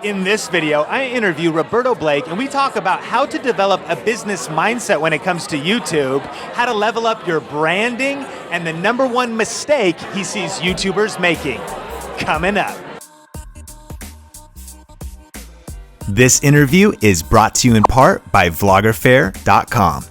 In this video, I interview Roberto Blake, and we talk about how to develop a business mindset when it comes to YouTube, how to level up your branding, and the #1 mistake he sees YouTubers making. Coming up. This interview is brought to you in part by vloggerfair.com.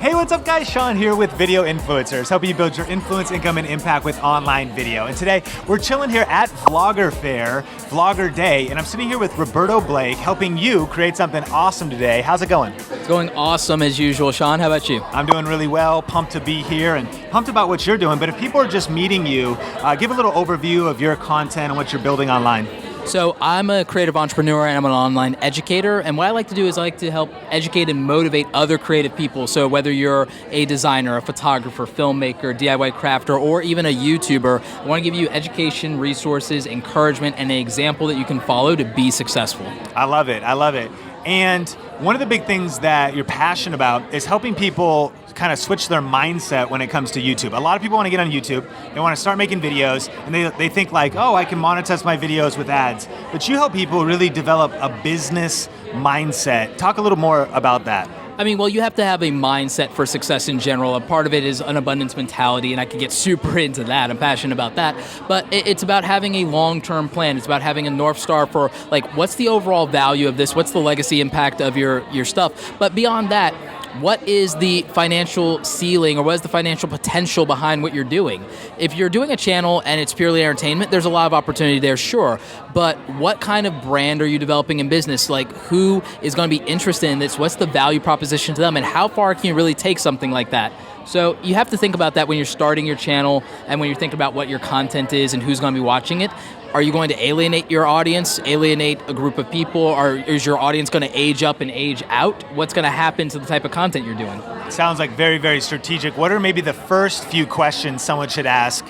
Hey, what's up guys? Sean here with Video Influencers, helping you build your influence, income, and impact with online video. And today, we're chilling here at Vlogger Fair, Vlogger Day, and I'm sitting here with Roberto Blake, helping you create something awesome today. How's it going? It's going awesome as usual, Sean. How about you? I'm doing really well, pumped to be here, and pumped about what you're doing. But if people are just meeting you, give a little overview of your content and what you're building online. So I'm a creative entrepreneur and I'm an online educator, and what I like to do is I like to help educate and motivate other creative people. So whether you're a designer, a photographer, filmmaker, DIY crafter, or even a YouTuber, I want to give you education, resources, encouragement, and an example that you can follow to be successful. I love it, I love it. And one of the big things that you're passionate about is helping people kind of switch their mindset when it comes to YouTube. A lot of people want to get on YouTube, they want to start making videos, and they think like, oh, I can monetize my videos with ads. But you help people really develop a business mindset. Talk a little more about that. I mean, well, you have to have a mindset for success in general. A part of it is an abundance mentality, and I could get super into that. I'm passionate about that. But it's about having a long-term plan. It's about having a North Star for, like, what's the overall value of this? What's the legacy impact of your stuff? But beyond that, what is the financial ceiling, or what is the financial potential behind what you're doing? If you're doing a channel and it's purely entertainment, there's a lot of opportunity there, sure. But what kind of brand are you developing in business? Like, who is going to be interested in this? What's the value proposition to them? And how far can you really take something like that? So you have to think about that when you're starting your channel and when you're thinking about what your content is and who's going to be watching it. Are you going to alienate your audience, alienate a group of people, or is your audience going to age up and age out? What's going to happen to the type of content you're doing? Sounds like very, very strategic. What are maybe the first few questions someone should ask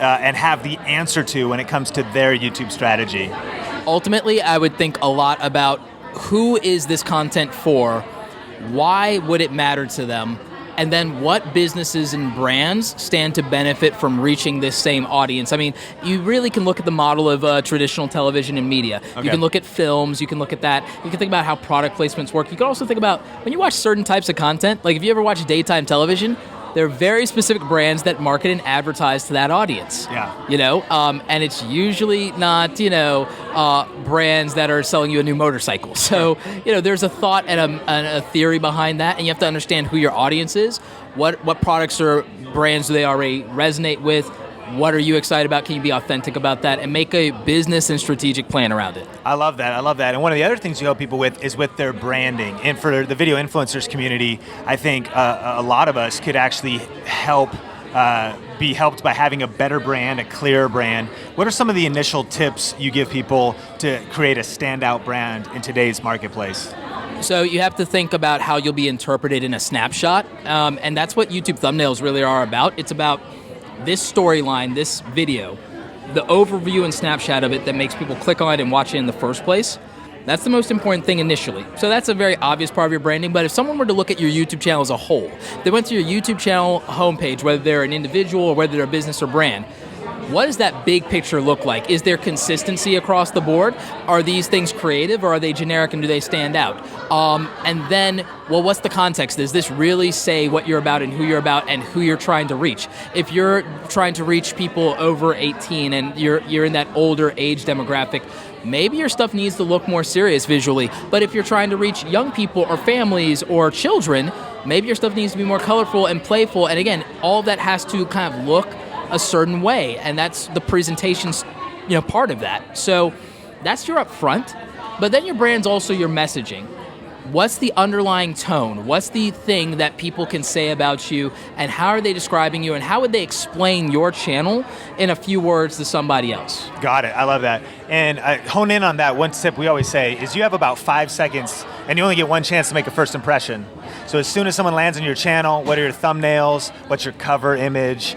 and have the answer to when it comes to their YouTube strategy? Ultimately, I would think a lot about who is this content for, why would it matter to them, and then what businesses and brands stand to benefit from reaching this same audience. I mean, you really can look at the model of traditional television and media. Okay. You can look at films, you can look at that. You can think about how product placements work. You can also think about when you watch certain types of content, like if you ever watch daytime television, there are very specific brands that market and advertise to that audience. Yeah. You know, and it's usually not, you know, brands that are selling you a new motorcycle. So, you know, there's a thought and a theory behind that, and you have to understand who your audience is, what products or brands do they already resonate with, what are you excited about, can you be authentic about that, and make a business and strategic plan around it. I love that, I love that. And one of the other things you help people with is with their branding. And for the video influencers community, I think a lot of us could actually be helped by having a better brand, a clearer brand. What are some of the initial tips you give people to create a standout brand in today's marketplace? So you have to think about how you'll be interpreted in a snapshot, and that's what YouTube thumbnails really are about. It's about this storyline, this video, the overview and snapshot of it that makes people click on it and watch it in the first place. That's the most important thing initially. So that's a very obvious part of your branding, but if someone were to look at your YouTube channel as a whole, they went to your YouTube channel homepage, whether they're an individual or whether they're a business or brand, what does that big picture look like? Is there consistency across the board? Are these things creative, or are they generic, and do they stand out? And then, well, what's the context? Does this really say what you're about and who you're trying to reach? If you're trying to reach people over 18 and you're in that older age demographic, maybe your stuff needs to look more serious visually. But if you're trying to reach young people or families or children, maybe your stuff needs to be more colorful and playful. And again, all of that has to kind of look a certain way, and that's the presentation's, you know, part of that. So that's your upfront, but then your brand's also your messaging. What's the underlying tone? What's the thing that people can say about you, and how are they describing you, and how would they explain your channel in a few words to somebody else? Got it, I love that. And hone in on that. One tip we always say is you have about 5 seconds, and you only get one chance to make a first impression. So as soon as someone lands on your channel, what are your thumbnails? What's your cover image?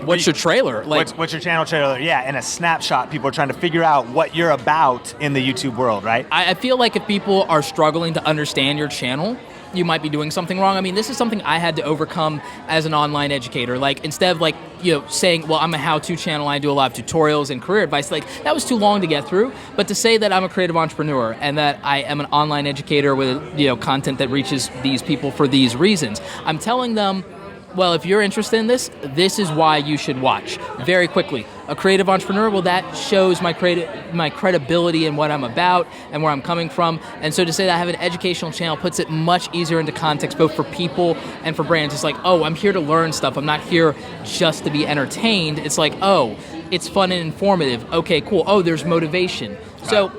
What's your trailer? What's your channel trailer? Yeah, and a snapshot. People are trying to figure out what you're about in the YouTube world, right? I feel like if people are struggling to understand your channel, you might be doing something wrong. I mean, this is something I had to overcome as an online educator. Like, instead of like, saying, well, I'm a how-to channel, I do a lot of tutorials and career advice, like, that was too long to get through. But to say that I'm a creative entrepreneur and that I am an online educator with, content that reaches these people for these reasons, I'm telling them, well, if you're interested in this, this is why you should watch. Very quickly, a creative entrepreneur, well, that shows my credibility in what I'm about and where I'm coming from. And so to say that I have an educational channel puts it much easier into context, both for people and for brands. It's like, oh, I'm here to learn stuff. I'm not here just to be entertained. It's like, oh, it's fun and informative. Okay, cool. Oh, there's motivation. So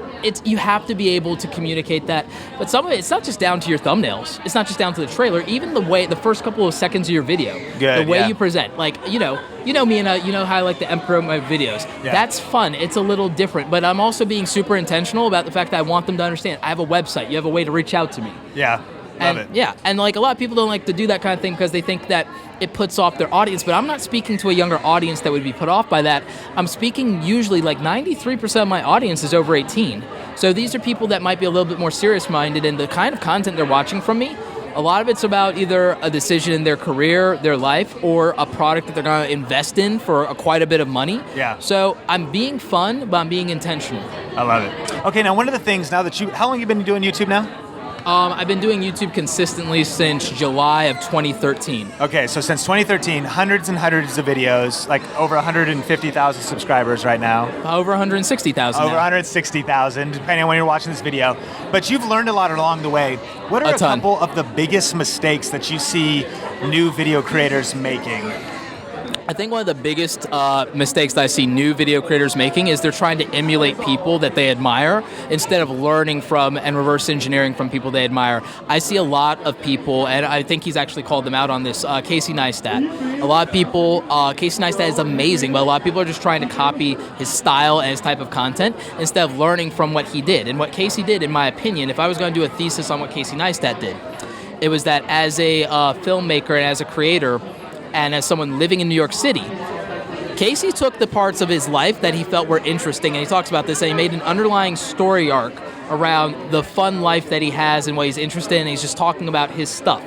you have to be able to communicate that. But some of it, it's not just down to your thumbnails. It's not just down to the trailer. Even the first couple of seconds of your video, the way you present. Like, you know me, and you know how I like to promote my videos. Yeah. That's fun. It's a little different. But I'm also being super intentional about the fact that I want them to understand I have a website. You have a way to reach out to me. Yeah. Love it. Yeah, and like a lot of people don't like to do that kind of thing because they think that it puts off their audience, but I'm not speaking to a younger audience that would be put off by that. I'm speaking usually like 93% of my audience is over 18. So these are people that might be a little bit more serious-minded, and the kind of content they're watching from me, a lot of it's about either a decision in their career, their life, or a product that they're going to invest in for quite a bit of money. Yeah. So I'm being fun, but I'm being intentional. I love it. Okay, now one of the things now that how long have you been doing YouTube now? I've been doing YouTube consistently since July of 2013. Okay, so since 2013, hundreds and hundreds of videos, like over 150,000 subscribers right now. Over 160,000 Over 160,000, depending on when you're watching this video. But you've learned a lot along the way. What are a couple of the biggest mistakes that you see new video creators making? I think one of the biggest mistakes that I see new video creators making is they're trying to emulate people that they admire instead of learning from and reverse engineering from people they admire. I see a lot of people, and I think he's actually called them out on this, Casey Neistat. A lot of people, Casey Neistat is amazing, but a lot of people are just trying to copy his style and his type of content instead of learning from what he did. And what Casey did, in my opinion, if I was going to do a thesis on what Casey Neistat did, it was that as a filmmaker and as a creator, and as someone living in New York City, Casey took the parts of his life that he felt were interesting, and he talks about this, and he made an underlying story arc around the fun life that he has and what he's interested in, and he's just talking about his stuff.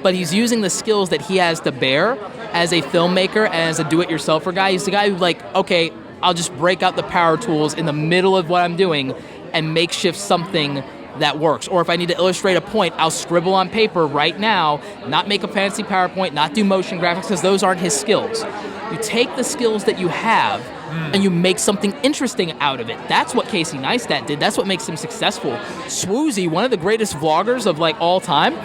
But he's using the skills that he has to bear as a filmmaker and as a do-it-yourselfer guy. He's the guy who's like, okay, I'll just break out the power tools in the middle of what I'm doing and makeshift something that works. Or if I need to illustrate a point, I'll scribble on paper right now, not make a fancy PowerPoint, not do motion graphics, because those aren't his skills. You take the skills that you have and you make something interesting out of it. That's what Casey Neistat did. That's what makes him successful. Swoozie, one of the greatest vloggers of like all time,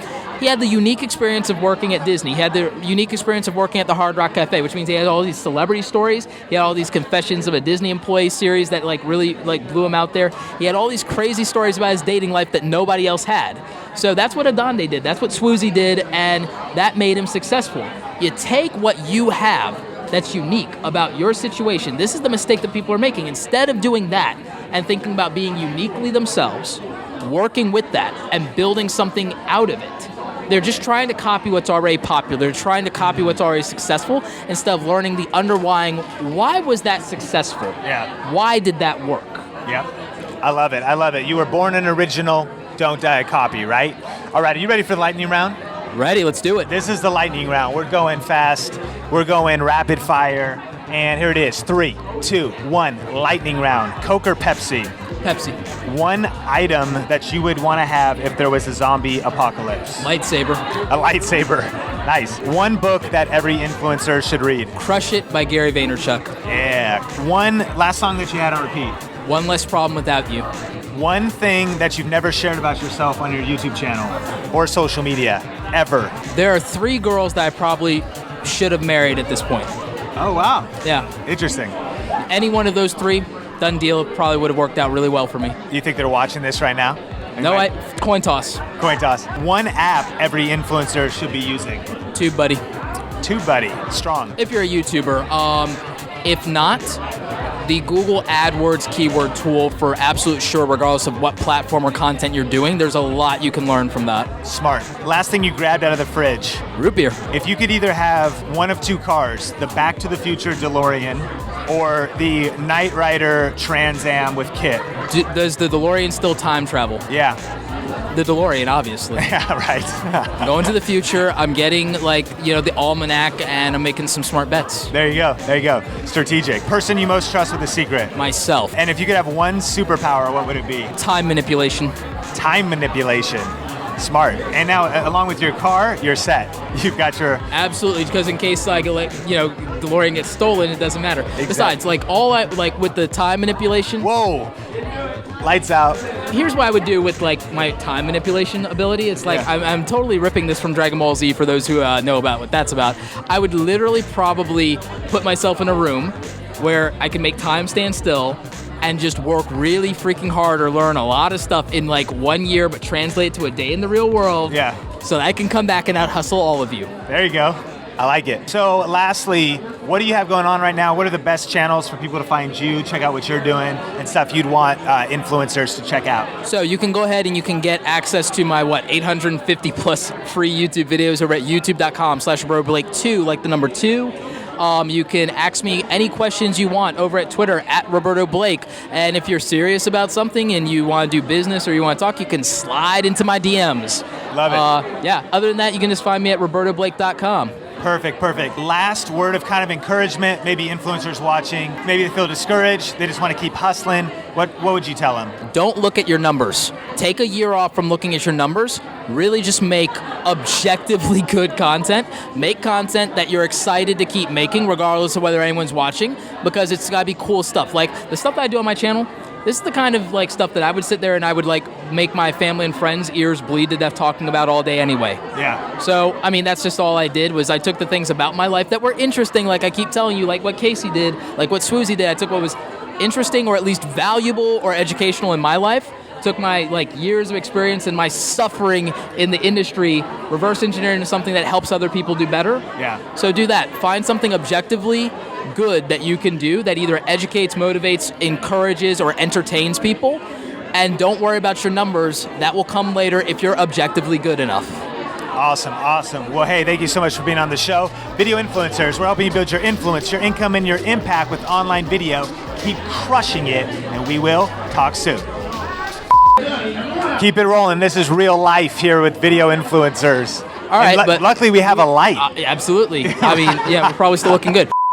he had the unique experience of working at Disney. He had the unique experience of working at the Hard Rock Cafe, which means he had all these celebrity stories. He had all these confessions of a Disney employee series that like really like blew him out there. He had all these crazy stories about his dating life that nobody else had. So that's what Adonde did. That's what Swoozie did, and that made him successful. You take what you have that's unique about your situation. This is the mistake that people are making. Instead of doing that and thinking about being uniquely themselves, working with that and building something out of it, they're just trying to copy what's already popular. They're trying to copy what's already successful instead of learning the underlying, why was that successful? Yeah. Why did that work? Yep. I love it. I love it. You were born an original, don't die a copy, right? All right, are you ready for the lightning round? Ready, let's do it. This is the lightning round. We're going fast. We're going rapid fire. And here it is. 3, 2, 1, lightning round. Coke or Pepsi? Pepsi. One item that you would want to have if there was a zombie apocalypse? Lightsaber. A lightsaber. Nice. One book that every influencer should read? Crush It by Gary Vaynerchuk. Yeah. One last song that you had on repeat? One Less Problem Without You. One thing that you've never shared about yourself on your YouTube channel or social media, ever? There are 3 girls that I probably should have married at this point. Oh, wow. Yeah. Interesting. Any one of those 3, done deal, it probably would have worked out really well for me. Do you think they're watching this right now? No, coin toss. Coin toss. One app every influencer should be using? TubeBuddy. TubeBuddy. Strong. If you're a YouTuber. If not, the Google AdWords keyword tool for absolute sure, regardless of what platform or content you're doing. There's a lot you can learn from that. Smart. Last thing you grabbed out of the fridge? Root beer. If you could either have one of 2 cars, the Back to the Future DeLorean or the Knight Rider Trans Am with Kit. Does the DeLorean still time travel? Yeah. The DeLorean, obviously. Yeah, right. I'm going to the future. I'm getting like, the almanac, and I'm making some smart bets. There you go. There you go. Strategic. Person you most trust with a secret. Myself. And if you could have one superpower, what would it be? Time manipulation. Time manipulation. Smart. And now, along with your car, you're set. You've got your... Absolutely, because in case DeLorean gets stolen, it doesn't matter. Exactly. Besides, with the time manipulation. Whoa. Lights out. Here's what I would do with my time manipulation ability. It's like I'm totally ripping this from Dragon Ball Z for those who know about what that's about. I would literally probably put myself in a room where I can make time stand still and just work really freaking hard or learn a lot of stuff in 1 year, but translate it to a day in the real world. Yeah. So that I can come back and out-hustle all of you. There you go. I like it. So lastly, what do you have going on right now? What are the best channels for people to find you, check out what you're doing, and stuff you'd want influencers to check out? So you can go ahead and you can get access to my, 850 plus free YouTube videos over at youtube.com/RobertoBlake2, like the number 2. You can ask me any questions you want over at Twitter at Roberto Blake. And if you're serious about something and you want to do business or you want to talk, you can slide into my DMs. Love it. Yeah. Other than that, you can just find me at robertoblake.com. Perfect, perfect. Last word of kind of encouragement, maybe influencers watching, maybe they feel discouraged, they just want to keep hustling. What would you tell them? Don't look at your numbers. Take a year off from looking at your numbers. Really just make objectively good content. Make content that you're excited to keep making, regardless of whether anyone's watching, because it's got to be cool stuff. Like the stuff that I do on my channel, this is the kind of stuff that I would sit there and I would make my family and friends' ears bleed to death talking about all day anyway. Yeah. So, that's just all I did was I took the things about my life that were interesting, like I keep telling you, like what Casey did, like what Swoozy did. I took what was interesting or at least valuable or educational in my life, took my years of experience and my suffering in the industry, reverse engineering into something that helps other people do better. Yeah. So do that. Find something objectively good that you can do that either educates, motivates, encourages, or entertains people. And don't worry about your numbers. That will come later if you're objectively good enough. Awesome, awesome. Well, hey, thank you so much for being on the show. Video influencers, we're helping you build your influence, your income, and your impact with online video. Keep crushing it, and we will talk soon. Keep it rolling. This is real life here with video influencers. All right, but luckily we have a light. Absolutely. We're probably still looking good.